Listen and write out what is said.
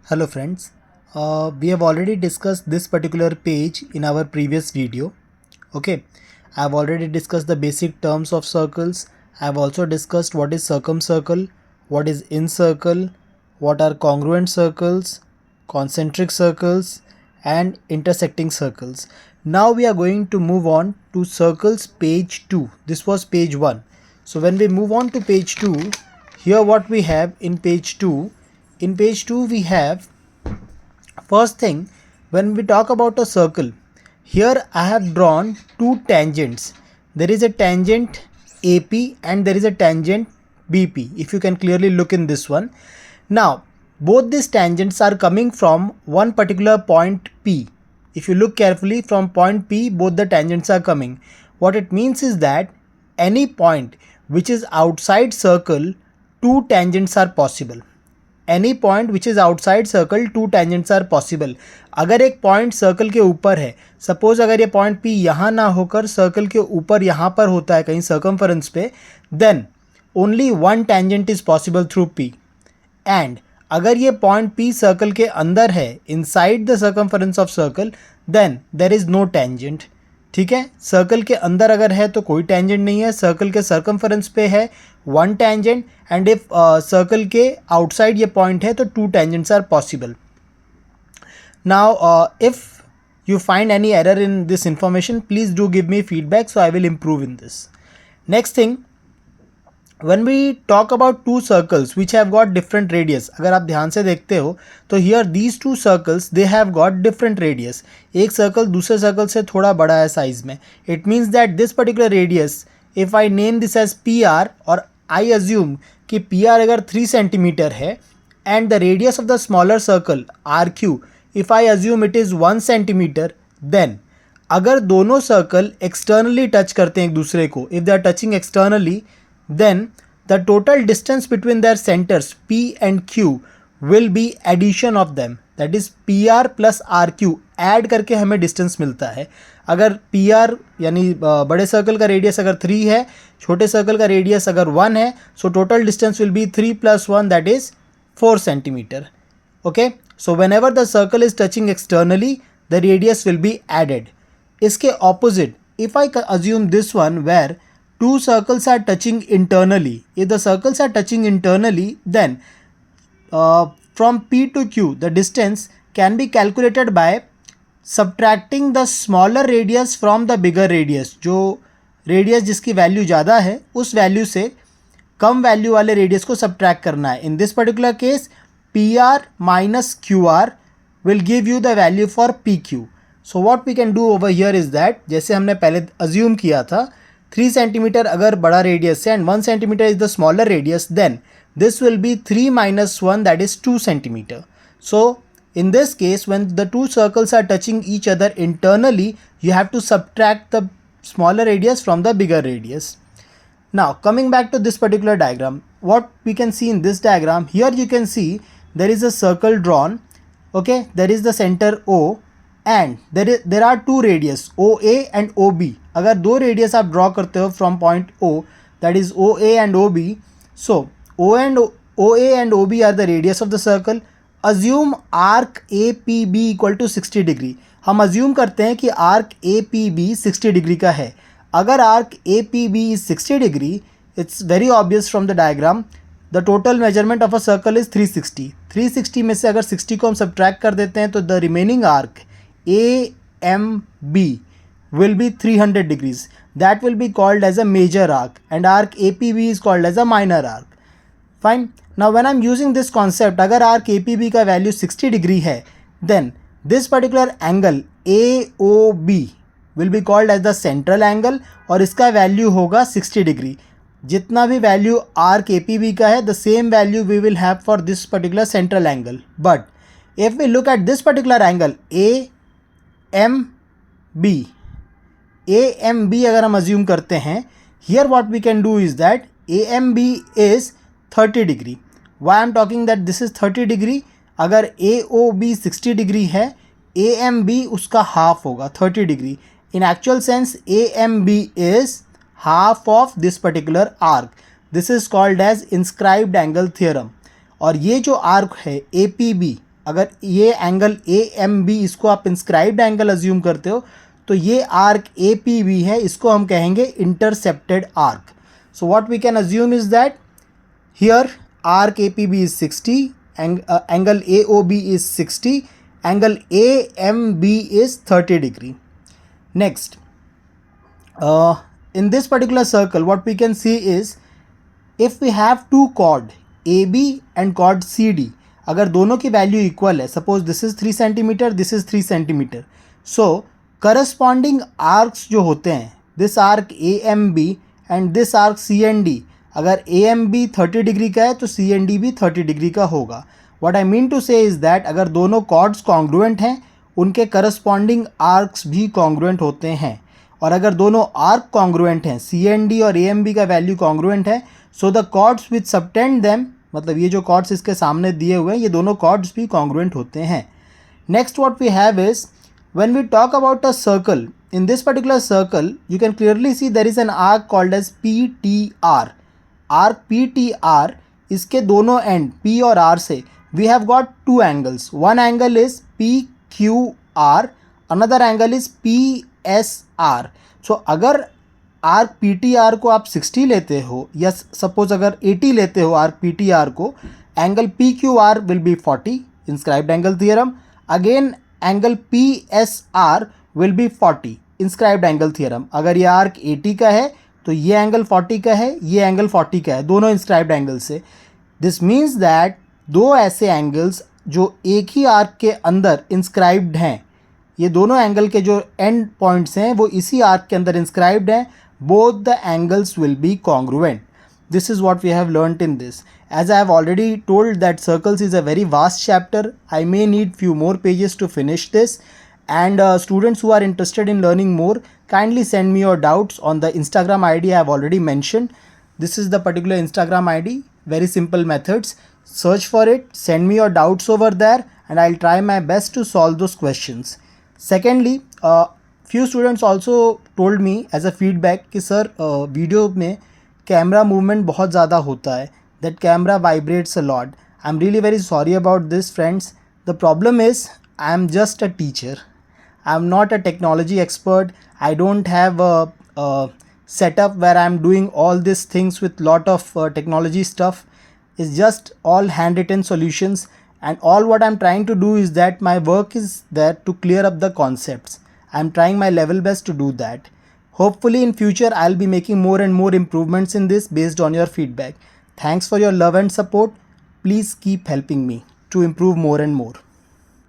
Hello friends, we have already discussed this particular page in our previous video. Okay, I have already discussed the basic terms of circles. I have also discussed what is circumcircle, what is incircle, what are congruent circles, concentric circles and intersecting circles. Now we are going to move on to circles page 2. This was page 1. So when we move on to page 2, here what we have in page 2, in page 2 we have first thing, when we talk about a circle, here I have drawn two tangents. There is a tangent AP and there is a tangent BP, if you can clearly look in this one. Now both these tangents are coming from one particular point P. If you look carefully, from point P both the tangents are coming. What it means is that any point which is outside circle, two tangents are possible. Any point which is outside circle two tangents are possible. अगर एक point circle के ऊपर है, suppose अगर ये point P यहाँ ना होकर सर्कल के ऊपर यहाँ पर होता है कहीं सर्कमफरेंस पे, then only one tangent is possible through P. And अगर ये पॉइंट पी सर्कल के अंदर है, inside the circumference of circle, then there is no tangent. ठीक है, सर्कल के अंदर अगर है तो कोई टेंजेंट नहीं है, सर्कल के सर्कमफरेंस पे है one tangent, and if circle के आउटसाइड ये पॉइंट है तो two tangents are possible. Now if you find any error in this information, please do give me feedback so I will improve in this. Next thing, when we talk about two circles which have got different radius, अगर आप ध्यान से देखते हो तो here these two circles they have got different radius. एक circle दूसरे circle से थोड़ा बड़ा है साइज में. It means that this particular radius, if I name this as PR और I assume कि PR अगर 3 सेंटीमीटर है and the radius of the smaller circle RQ, if I assume it is 1 centimetre, then अगर दोनों circle externally touch करते हैं एक दूसरे को, if they are touching externally, then the total distance between their centers P and Q will be addition of them, that is PR plus RQ. Add करके हमें distance मिलता है. अगर PR यानी बड़े सर्कल का रेडियस अगर 3 है, छोटे सर्कल का रेडियस अगर 1 है, so total distance will be 3 plus 1, that is 4 centimetre. Okay, so whenever the circle is touching externally the radius will be added. इसके opposite, if I assume this one where two circles are touching internally, if the circles are touching internally, then from P to Q the distance can be calculated by subtracting the smaller radius from the bigger radius. जो radius जिसकी value ज़्यादा है उस value से कम value वाले radius को subtract करना है. In this particular case PR minus QR will give you the value for PQ. So what we can do over here is that, जैसे हमने पहले अज्यूम किया था, 3 सेंटीमीटर अगर बड़ा रेडियस है and 1 centimetre is the smaller radius, then this will be 3 minus 1, that is 2 centimetre. So in this case, when the two circles are touching each other internally, you have to subtract the smaller radius from the bigger radius. Now coming back to this particular diagram, what we can see in this diagram, here you can see there is a circle drawn. Okay, there is the center O and there are two radius OA and OB. अगर दो radius आप draw करते हो from point O, that is OA and OB, so OA and OB are the radius of the circle. Assume arc APB equal to 60 degree. हम assume करते हैं कि arc APB 60 degree का है. अगर arc APB is 60 degree, it's very obvious from the diagram, the total measurement of a circle is 360. 360 में से अगर 60 को हम सब्ट्रैक्ट कर देते हैं तो the remaining arc AMB will be 300 degrees. That will be called as a major arc and arc APB is called as a minor arc. Fine. Now when I'm using this concept, अगर arc APB का value 60 degree है, then this particular angle AOB will be called as the central angle और इसका value होगा 60 degree. जितना भी value arc APB का है, the same value we will have for this particular central angle. But if we look at this particular angle AMB अगर हम assume करते हैं, here what we can do is that AMB is 30 degree. Why I'm talking that this is 30 degree? अगर AOB 60 degree है, AMB उसका half होगा 30 degree. In actual sense AMB is half of this particular arc. This is called as inscribed angle theorem. और ये जो arc है APB, अगर ये एंगल ए एम बी इसको आप इंस्क्राइब्ड एंगल अज्यूम करते हो, तो ये आर्क ए पी बी है, इसको हम कहेंगे intercepted arc. So what we can assume is that here arc APB is 60, angle AOB is 60, angle AMB is 30 degree. Next, in this particular circle what we can see is if we have two chord AB and chord CD, अगर दोनों की value equal है, suppose this is 3 centimetre, this is 3 centimetre, so corresponding arcs जो होते हैं, this arc AMB and this arc CND, अगर AMB 30 degree का है तो CND भी 30 डिग्री का होगा. व्हाट आई मीन टू से इज़ दैट अगर दोनों कॉर्ड्स कॉन्ग्रुएंट हैं, उनके करस्पॉन्डिंग आर्क्स भी कॉन्ग्रुएंट होते हैं. और अगर दोनों आर्क कॉन्ग्रुएंट हैं, CND और AMB का वैल्यू कॉन्ग्रुएंट है, so the chords which subtend them, मतलब ये जो कॉर्ड्स इसके सामने दिए हुए हैं, ये दोनों कॉर्ड्स भी कॉन्ग्रुएंट होते हैं. Next what we have is when we talk about a circle, in this particular circle you can clearly see there is an arc called as PTR. Arc PTR, इसके दोनों एंड P और R से we have got two angles. One angle is PQR, another angle is PSR. So अगर arc PTR को आप 60 लेते हो या सपोज अगर 80 लेते हो आर्क PTR को, angle PQR will be 40, inscribed angle theorem. Again angle PSR will be 40, inscribed angle theorem. अगर ये आर्क 80 का है तो ये एंगल 40 का है, ये एंगल 40 का है, दोनों इंस्क्राइब्ड एंगल से. दिस मीन्स दैट दो ऐसे एंगल्स जो एक ही आर्क के अंदर इंस्क्राइब्ड हैं, ये दोनों एंगल के जो एंड पॉइंट्स हैं वो इसी आर्क के अंदर इंस्क्राइब्ड हैं. Both the angles will be congruent. This is what we have learned in this. As I have already told that circles is a very vast chapter, I may need few more pages to finish this. And students who are interested in learning more, kindly send me your doubts on the Instagram ID I have already mentioned. This is the particular Instagram ID. Very simple methods. Search for it, send me your doubts over there, and I'll try my best to solve those questions. Secondly, few students also told me as a feedback कि sir video में camera movement बहुत ज़्यादा होता है, that camera vibrates a lot. I'm really very sorry about this, friends. The problem is I'm just a teacher. I'm not a technology expert. I don't have a setup where I'm doing all these things with lot of technology stuff. It's just all handwritten solutions, and all what I'm trying to do is that my work is there to clear up the concepts. I'm trying my level best to do that. Hopefully in future I'll be making more and more improvements in this based on your feedback. Thanks for your love and support. Please keep helping me to improve more and more.